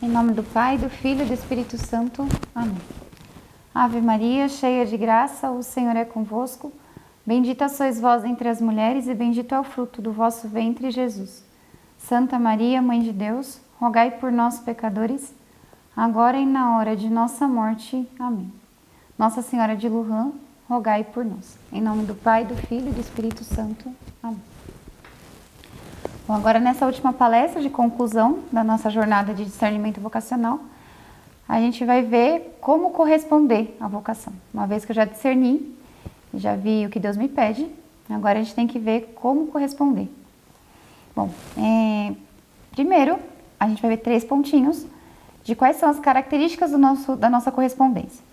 nome do Pai, do Filho e do Espírito Santo. Amém. Ave Maria, cheia de graça, o Senhor é convosco. Bendita sois vós entre as mulheres e bendito é o fruto do vosso ventre, Jesus. Santa Maria, Mãe de Deus, rogai por nós, pecadores, agora e na hora de nossa morte. Amém. Nossa Senhora de Lourdes, rogai por nós. Em nome do Pai, do Filho e do Espírito Santo. Amém. Bom, agora nessa última palestra de conclusão da nossa jornada de discernimento vocacional, a gente vai ver como corresponder à vocação. Uma vez que eu já discerni, já vi o que Deus me pede, agora a gente tem que ver como corresponder. Bom, primeiro a gente vai ver 3 pontinhos de quais são as características da nossa correspondência.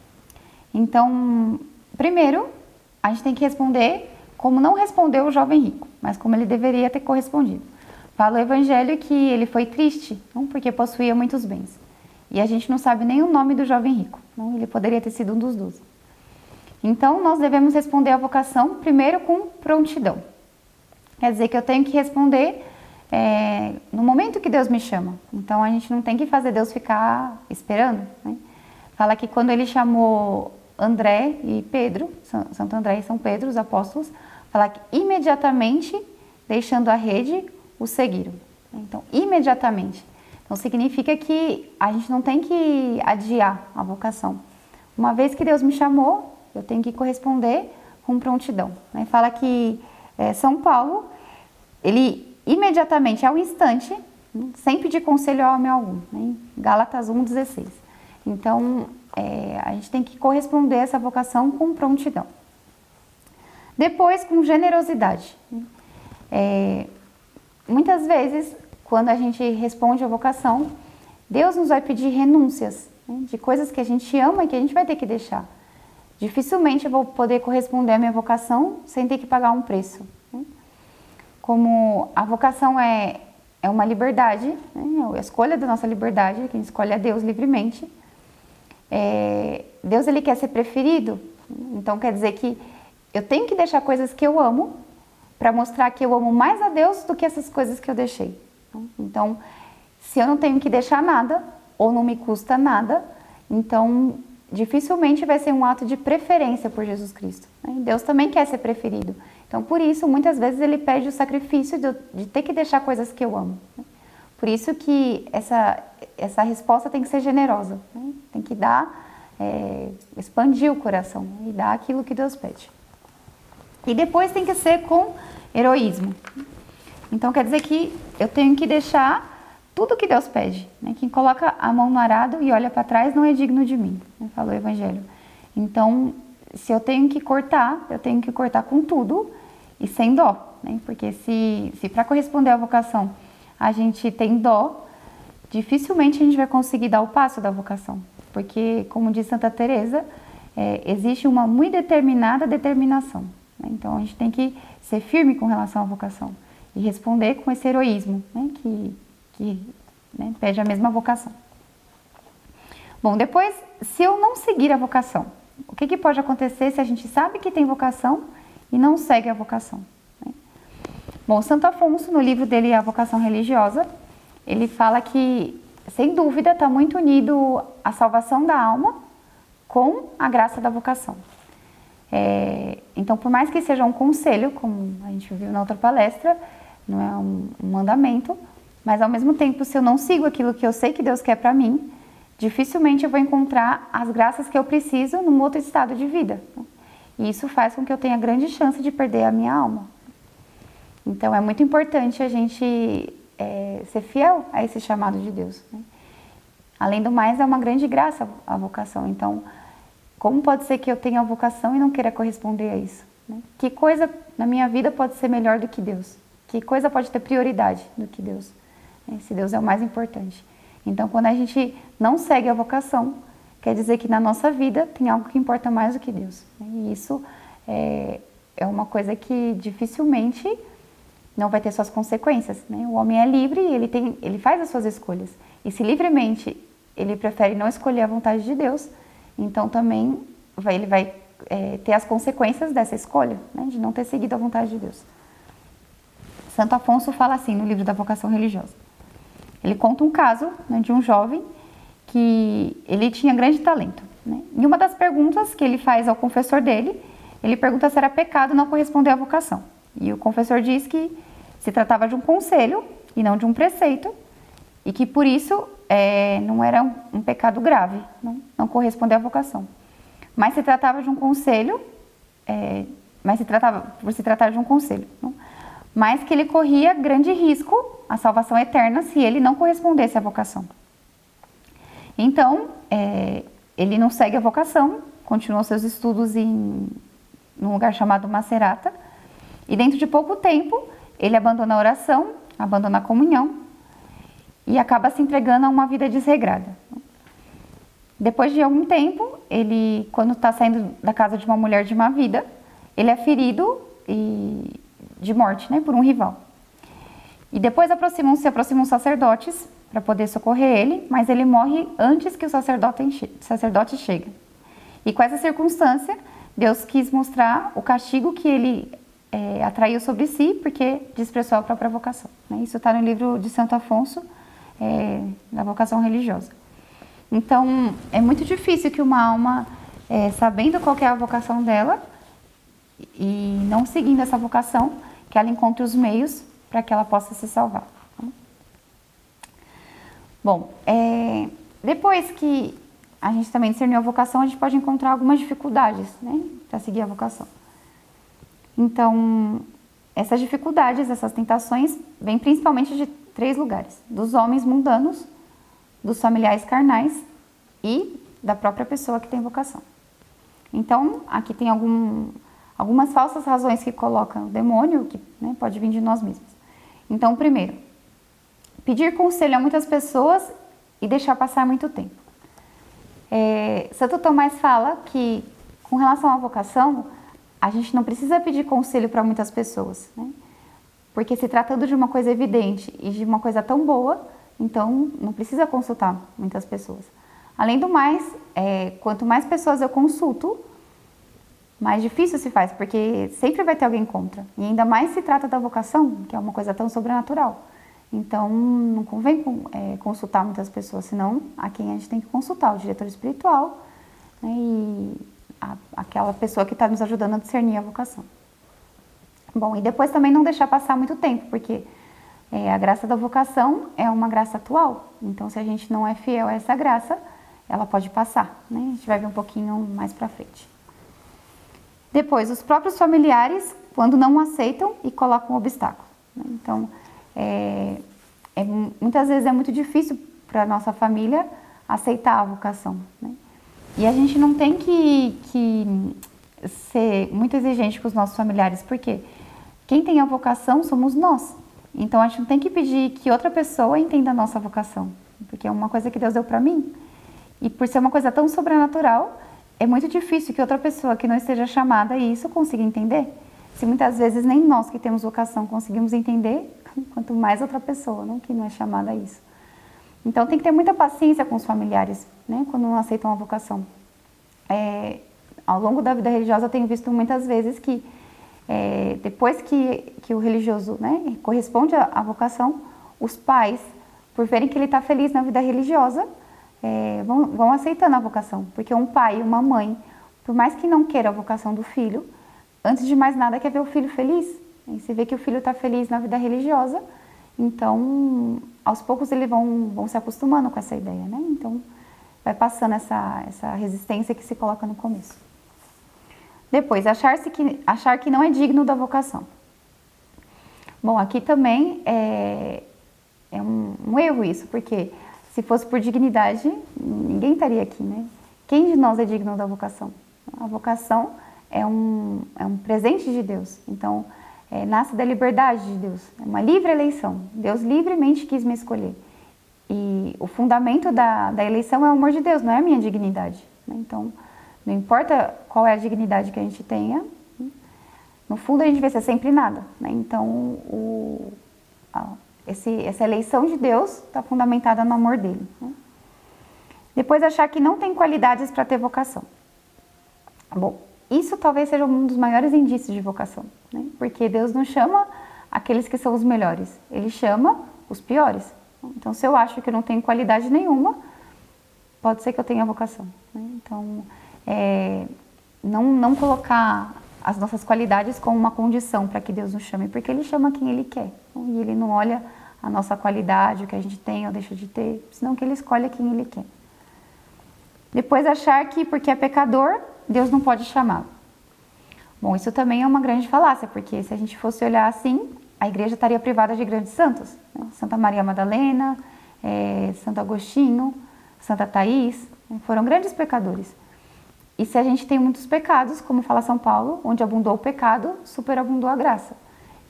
Então, primeiro, a gente tem que responder como não respondeu o jovem rico, mas como ele deveria ter correspondido. Fala o Evangelho que ele foi triste, não porque possuía muitos bens. E a gente não sabe nem o nome do jovem rico. Não? Ele poderia ter sido um dos 12. Então, nós devemos responder à vocação primeiro com prontidão. Quer dizer que eu tenho que responder no momento que Deus me chama. Então, a gente não tem que fazer Deus ficar esperando. Né? Fala que quando ele chamou André e Pedro, Santo André e São Pedro, os apóstolos, fala que imediatamente, deixando a rede, o seguiram. Então, imediatamente. Então, significa que a gente não tem que adiar a vocação. Uma vez que Deus me chamou, eu tenho que corresponder com prontidão. Fala que São Paulo, ele imediatamente, ao instante, sem pedir conselho a homem algum. Gálatas 1,16. Então, a gente tem que corresponder a essa vocação com prontidão. Depois, com generosidade. Muitas vezes, quando a gente responde à vocação, Deus nos vai pedir renúncias, de coisas que a gente ama e que a gente vai ter que deixar. Dificilmente eu vou poder corresponder à minha vocação sem ter que pagar um preço. Como a vocação é uma liberdade, a escolha da nossa liberdade, quem escolhe é Deus livremente. Deus ele quer ser preferido, então quer dizer que eu tenho que deixar coisas que eu amo para mostrar que eu amo mais a Deus do que essas coisas que eu deixei. Então, se eu não tenho que deixar nada, ou não me custa nada, então dificilmente vai ser um ato de preferência por Jesus Cristo. Deus também quer ser preferido. Então, por isso, muitas vezes ele pede o sacrifício de ter que deixar coisas que eu amo. Por isso que essa resposta tem que ser generosa. Tem que dar, expandir o coração e dar aquilo que Deus pede. E depois tem que ser com heroísmo. Então quer dizer que eu tenho que deixar tudo que Deus pede. Quem coloca a mão no arado e olha para trás não é digno de mim, falou o Evangelho. Então, se eu tenho que cortar, eu tenho que cortar com tudo e sem dó. Porque se para corresponder à vocação a gente tem dó, dificilmente a gente vai conseguir dar o passo da vocação. Porque, como diz Santa Teresa, existe uma muito determinada determinação. Então, a gente tem que ser firme com relação à vocação e responder com esse heroísmo, que pede a mesma vocação. Bom, depois, se eu não seguir a vocação, o que pode acontecer se a gente sabe que tem vocação e não segue a vocação? Bom, Santo Afonso, no livro dele A Vocação Religiosa, ele fala que, sem dúvida, está muito unido a salvação da alma com a graça da vocação. Então, por mais que seja um conselho, como a gente viu na outra palestra, não é um mandamento, mas ao mesmo tempo, se eu não sigo aquilo que eu sei que Deus quer para mim, dificilmente eu vou encontrar as graças que eu preciso num outro estado de vida. E isso faz com que eu tenha grande chance de perder a minha alma. Então, é muito importante a gente ser fiel a esse chamado de Deus. Além do mais, é uma grande graça a vocação. Então, como pode ser que eu tenha a vocação e não queira corresponder a isso? Que coisa na minha vida pode ser melhor do que Deus? Que coisa pode ter prioridade do que Deus? Se Deus é o mais importante. Então, quando a gente não segue a vocação, quer dizer que na nossa vida tem algo que importa mais do que Deus. E isso é uma coisa que dificilmente não vai ter suas consequências. O homem é livre e ele faz as suas escolhas. E se livremente ele prefere não escolher a vontade de Deus, então também ele vai ter as consequências dessa escolha, de não ter seguido a vontade de Deus. Santo Afonso fala assim no livro da Vocação Religiosa. Ele conta um caso de um jovem que ele tinha grande talento, né? Em uma das perguntas que ele faz ao confessor dele, ele pergunta se era pecado não corresponder à vocação. E o confessor diz que se tratava de um conselho e não de um preceito, e que por isso não era um pecado grave, não corresponder à vocação. Mas se tratava de um conselho, por se tratar de um conselho, não? Mas que ele corria grande risco à salvação eterna se ele não correspondesse à vocação. Então, ele não segue a vocação, continua seus estudos num lugar chamado Macerata, e dentro de pouco tempo, ele abandona a oração, abandona a comunhão, e acaba se entregando a uma vida desregrada. Depois de algum tempo, ele, quando está saindo da casa de uma mulher de má vida, ele é ferido de morte, né, por um rival. E depois se aproximam sacerdotes para poder socorrer ele, mas ele morre antes que o sacerdote chegue. E com essa circunstância, Deus quis mostrar o castigo que ele atraiu sobre si, porque desprezou a própria vocação, né? Isso está no livro de Santo Afonso, da vocação religiosa. Então, é muito difícil que uma alma, sabendo qual que é a vocação dela, e não seguindo essa vocação, que ela encontre os meios para que ela possa se salvar. Bom, depois que a gente também discerniu a vocação, a gente pode encontrar algumas dificuldades, né, para seguir a vocação. Então, essas dificuldades, essas tentações, vêm principalmente de 3 lugares: dos homens mundanos, dos familiares carnais e da própria pessoa que tem vocação. Então, aqui tem algumas falsas razões que colocam o demônio, que, né, pode vir de nós mesmos. Então, primeiro, pedir conselho a muitas pessoas e deixar passar muito tempo. Santo Tomás fala que, com relação à vocação, a gente não precisa pedir conselho para muitas pessoas, né? Porque se tratando de uma coisa evidente e de uma coisa tão boa, então não precisa consultar muitas pessoas. Além do mais, quanto mais pessoas eu consulto, mais difícil se faz, porque sempre vai ter alguém contra. E ainda mais se trata da vocação, que é uma coisa tão sobrenatural. Então, não convém consultar muitas pessoas, senão a quem a gente tem que consultar, o diretor espiritual, né, e aquela pessoa que está nos ajudando a discernir a vocação. Bom, e depois também não deixar passar muito tempo, porque a graça da vocação é uma graça atual. Então, se a gente não é fiel a essa graça, ela pode passar, né? A gente vai ver um pouquinho mais pra frente. Depois, os próprios familiares, quando não aceitam e colocam um obstáculo, né? Então, muitas vezes é muito difícil para a nossa família aceitar a vocação, né? E a gente não tem que ser muito exigente com os nossos familiares, porque quem tem a vocação somos nós. Então, a gente não tem que pedir que outra pessoa entenda a nossa vocação, porque é uma coisa que Deus deu para mim. E por ser uma coisa tão sobrenatural, é muito difícil que outra pessoa que não esteja chamada a isso consiga entender. Se muitas vezes nem nós que temos vocação conseguimos entender, quanto mais outra pessoa, né, que não é chamada a isso. Então tem que ter muita paciência com os familiares, né, quando não aceitam a vocação. Ao longo da vida religiosa eu tenho visto muitas vezes que depois que o religioso, né, corresponde à vocação, os pais, por verem que ele está feliz na vida religiosa, vão aceitando a vocação. Porque um pai e uma mãe, por mais que não queira a vocação do filho, antes de mais nada quer ver o filho feliz. E se vê que o filho está feliz na vida religiosa, então aos poucos eles vão se acostumando com essa ideia, né? Então vai passando essa resistência que se coloca no começo. Depois, achar que não é digno da vocação. Bom, aqui também é um erro isso, porque se fosse por dignidade, ninguém estaria aqui, né? Quem de nós é digno da vocação? A vocação é um presente de Deus, então nasce da liberdade de Deus, é uma livre eleição. Deus livremente quis me escolher. E o fundamento da eleição é o amor de Deus, não é a minha dignidade, né? Então, não importa qual é a dignidade que a gente tenha, no fundo a gente vai ser sempre nada, né? Então, essa eleição de Deus está fundamentada no amor dele, né? Depois, achar que não tem qualidades para ter vocação. Bom, isso talvez seja um dos maiores indícios de vocação, né? Porque Deus não chama aqueles que são os melhores, Ele chama os piores. Então, se eu acho que eu não tenho qualidade nenhuma, pode ser que eu tenha vocação, né? Então, não colocar as nossas qualidades como uma condição para que Deus nos chame, porque Ele chama quem Ele quer, e Ele não olha a nossa qualidade, o que a gente tem ou deixa de ter, senão que Ele escolhe quem Ele quer. Depois, achar que porque é pecador, Deus não pode chamá-lo. Bom, isso também é uma grande falácia, porque se a gente fosse olhar assim, a igreja estaria privada de grandes santos, né? Santa Maria Madalena, Santo Agostinho, Santa Thais, né? Foram grandes pecadores. E se a gente tem muitos pecados, como fala São Paulo, onde abundou o pecado, superabundou a graça.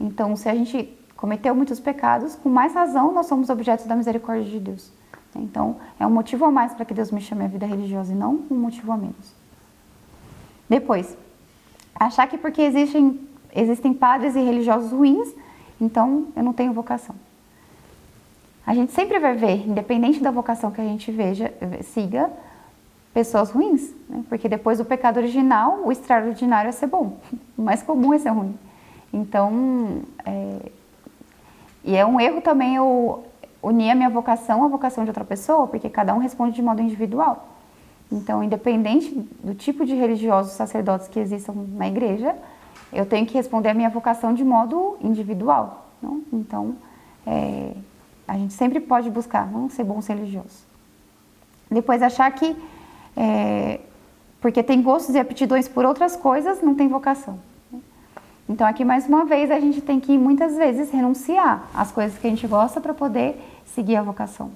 Então, se a gente cometeu muitos pecados, com mais razão nós somos objetos da misericórdia de Deus. Então, é um motivo a mais para que Deus me chame à vida religiosa e não um motivo a menos. Depois, achar que porque existem padres e religiosos ruins, então eu não tenho vocação. A gente sempre vai ver, independente da vocação que a gente siga, pessoas ruins, né? Porque depois do pecado original, o extraordinário é ser bom. O mais comum é ser ruim. Então, e é um erro também eu unir a minha vocação à vocação de outra pessoa, porque cada um responde de modo individual. Então, independente do tipo de religiosos sacerdotes que existam na igreja, eu tenho que responder a minha vocação de modo individual, não? Então, a gente sempre pode buscar não ser bons religiosos. Depois, achar que porque tem gostos e aptidões por outras coisas, não tem vocação. Então, aqui mais uma vez, a gente tem que muitas vezes renunciar às coisas que a gente gosta para poder seguir a vocação.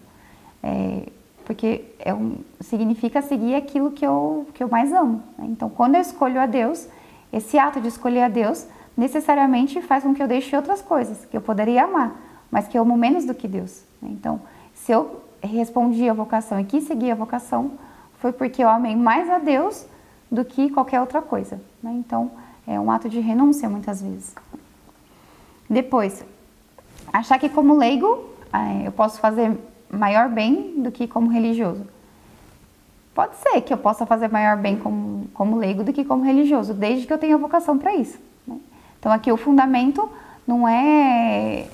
Porque significa seguir aquilo que eu mais amo, né? Então, quando eu escolho a Deus, esse ato de escolher a Deus necessariamente faz com que eu deixe outras coisas que eu poderia amar, mas que eu amo menos do que Deus, né? Então, se eu respondi à vocação e quis seguir a vocação, foi porque eu amei mais a Deus do que qualquer outra coisa, né? Então, é um ato de renúncia muitas vezes. Depois, achar que como leigo eu posso fazer maior bem do que como religioso. Pode ser que eu possa fazer maior bem como leigo do que como religioso, desde que eu tenha vocação para isso, né? Então aqui o fundamento não é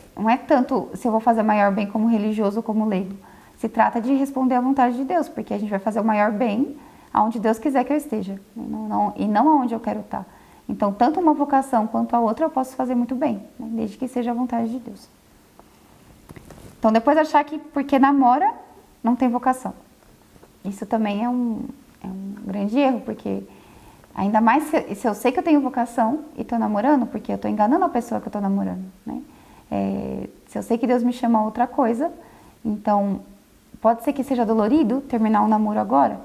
tanto se eu vou fazer maior bem como religioso ou como leigo. Se trata de responder à vontade de Deus, porque a gente vai fazer o maior bem aonde Deus quiser que eu esteja, e não aonde eu quero estar. Então, tanto uma vocação quanto a outra eu posso fazer muito bem, né? Desde que seja a vontade de Deus. Então, depois achar que porque namora, não tem vocação. Isso também é um grande erro, porque ainda mais se eu sei que eu tenho vocação e estou namorando, porque eu estou enganando a pessoa que eu estou namorando, né? Se eu sei que Deus me chama a outra coisa, então pode ser que seja dolorido terminar um namoro agora,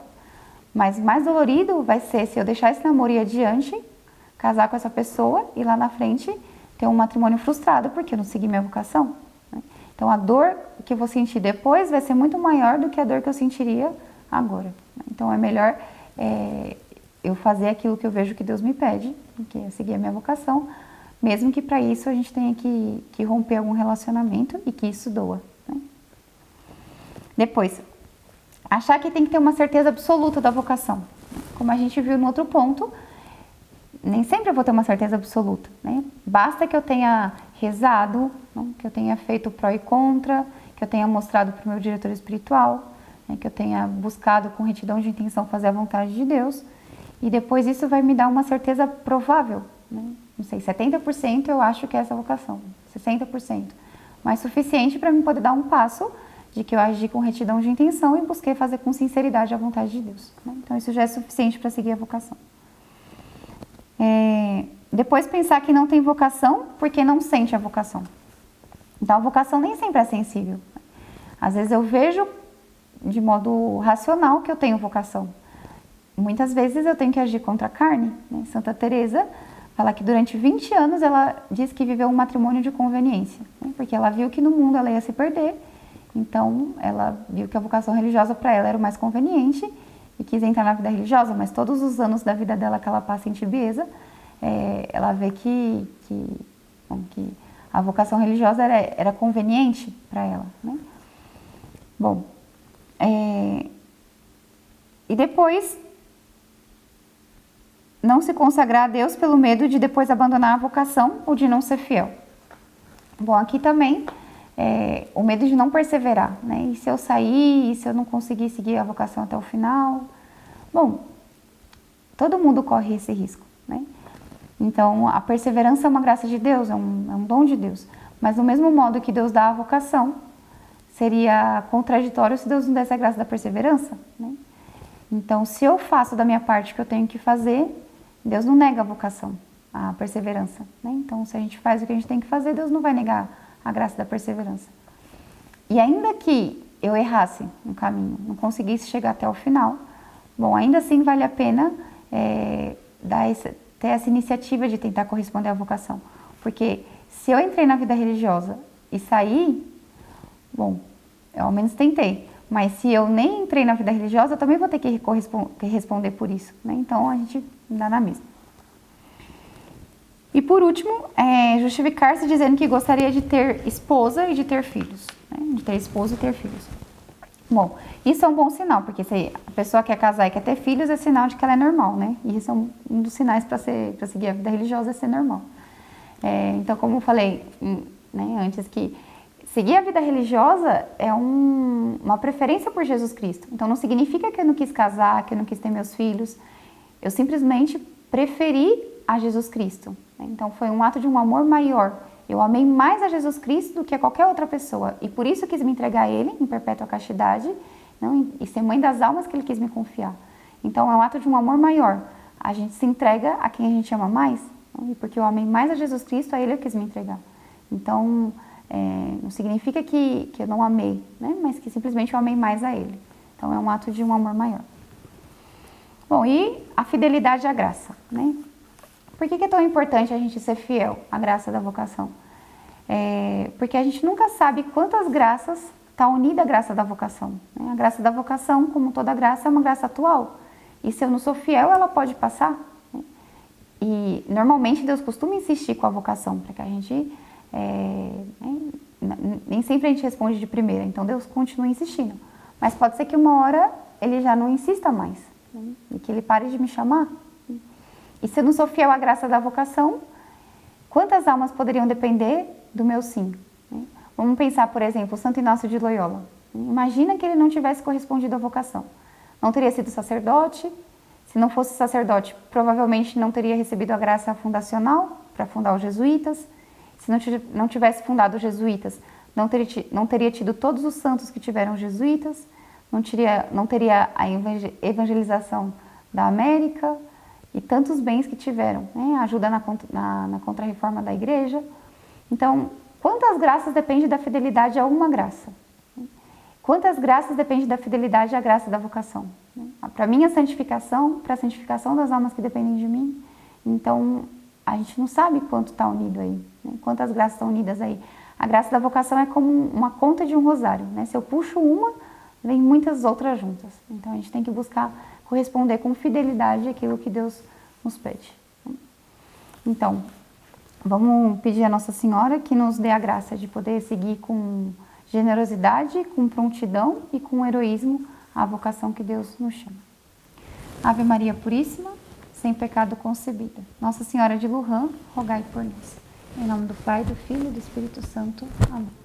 mas mais dolorido vai ser se eu deixar esse namoro ir adiante, casar com essa pessoa e lá na frente ter um matrimônio frustrado porque eu não segui minha vocação, né? Então a dor que eu vou sentir depois vai ser muito maior do que a dor que eu sentiria agora. Então é melhor eu fazer aquilo que eu vejo que Deus me pede, que é seguir a minha vocação, mesmo que para isso a gente tenha que romper algum relacionamento e que isso doa, né? Depois, achar que tem que ter uma certeza absoluta da vocação. Como a gente viu no outro ponto, nem sempre eu vou ter uma certeza absoluta, né? Basta que eu tenha rezado, né? Que eu tenha feito pró e contra, que eu tenha mostrado para o meu diretor espiritual, né? Que eu tenha buscado com retidão de intenção fazer a vontade de Deus, e depois isso vai me dar uma certeza provável, né? Não sei, 70% eu acho que é essa vocação, 60%, mas suficiente para mim poder dar um passo de que eu agi com retidão de intenção e busquei fazer com sinceridade a vontade de Deus, né? Então isso já é suficiente para seguir a vocação. Depois pensar que não tem vocação porque não sente a vocação. Então a vocação nem sempre é sensível. Às vezes eu vejo de modo racional que eu tenho vocação. Muitas vezes eu tenho que agir contra a carne, né? Santa Teresa fala que durante 20 anos ela diz que viveu um matrimônio de conveniência, né? Porque ela viu que no mundo ela ia se perder, então ela viu que a vocação religiosa para ela era o mais conveniente e quis entrar na vida religiosa, mas todos os anos da vida dela que ela passa em tibieza, ela vê que a vocação religiosa era conveniente para ela, né? Bom, e depois não se consagrar a Deus pelo medo de depois abandonar a vocação ou de não ser fiel. Bom, aqui também o medo de não perseverar, né? E se eu sair, e se eu não conseguir seguir a vocação até o final? Bom, todo mundo corre esse risco, né? Então, a perseverança é uma graça de Deus, é um dom de Deus. Mas do mesmo modo que Deus dá a vocação, seria contraditório se Deus não desse a graça da perseverança, né? Então, se eu faço da minha parte o que eu tenho que fazer, Deus não nega a vocação, a perseverança, né? Então, se a gente faz o que a gente tem que fazer, Deus não vai negar a graça da perseverança. E ainda que eu errasse no caminho, não conseguisse chegar até o final, bom, ainda assim vale a pena ter essa iniciativa de tentar corresponder à vocação. Porque se eu entrei na vida religiosa e saí, bom, eu ao menos tentei. Mas se eu nem entrei na vida religiosa, eu também vou ter que responder por isso, né? Então, a gente dá na mesma. E por último, justificar-se dizendo que gostaria de ter esposa e de ter filhos, né? De ter esposo e ter filhos. Bom, isso é um bom sinal, porque se a pessoa quer casar e quer ter filhos, é sinal de que ela é normal, né? E isso é um dos sinais para seguir a vida religiosa, é ser normal. Então, como eu falei, né, antes, que seguir a vida religiosa é uma preferência por Jesus Cristo. Então, não significa que eu não quis casar, que eu não quis ter meus filhos. Eu simplesmente preferi a Jesus Cristo. Então, foi um ato de um amor maior. Eu amei mais a Jesus Cristo do que a qualquer outra pessoa. E por isso eu quis me entregar a Ele em perpétua castidade, não, e ser mãe das almas que Ele quis me confiar. Então, é um ato de um amor maior. A gente se entrega a quem a gente ama mais. Não? E porque eu amei mais a Jesus Cristo, a Ele eu quis me entregar. Então, não significa que eu não amei, né? Mas que simplesmente eu amei mais a Ele. Então, é um ato de um amor maior. Bom, e a fidelidade à graça, né? Por que é tão importante a gente ser fiel à graça da vocação? Porque a gente nunca sabe quantas graças está unida à graça da vocação, né? A graça da vocação, como toda graça, é uma graça atual. E se eu não sou fiel, ela pode passar, né? E normalmente Deus costuma insistir com a vocação, para que a gente... nem sempre a gente responde de primeira, então Deus continua insistindo. Mas pode ser que uma hora Ele já não insista mais, né? E que Ele pare de me chamar. E se eu não sou fiel à graça da vocação, quantas almas poderiam depender do meu sim, né? Vamos pensar, por exemplo, o Santo Inácio de Loyola. Imagina que ele não tivesse correspondido à vocação. Não teria sido sacerdote. Se não fosse sacerdote, provavelmente não teria recebido a graça fundacional para fundar os jesuítas. Se não tivesse fundado os jesuítas, não teria tido todos os santos que tiveram os jesuítas. Não teria a evangelização da América e tantos bens que tiveram, né? Ajuda na contra-reforma da igreja. Então, quantas graças depende da fidelidade a uma graça? Quantas graças depende da fidelidade à graça da vocação? Para a minha santificação, para a santificação das almas que dependem de mim. Então, a gente não sabe quanto está unido aí, né? Quantas graças estão unidas aí. A graça da vocação é como uma conta de um rosário, né? Se eu puxo uma, vem muitas outras juntas. Então, a gente tem que buscar corresponder com fidelidade àquilo que Deus nos pede. Então, vamos pedir a Nossa Senhora que nos dê a graça de poder seguir com generosidade, com prontidão e com heroísmo a vocação que Deus nos chama. Ave Maria Puríssima, sem pecado concebida. Nossa Senhora de Lourdes, rogai por nós. Em nome do Pai, do Filho e do Espírito Santo. Amém.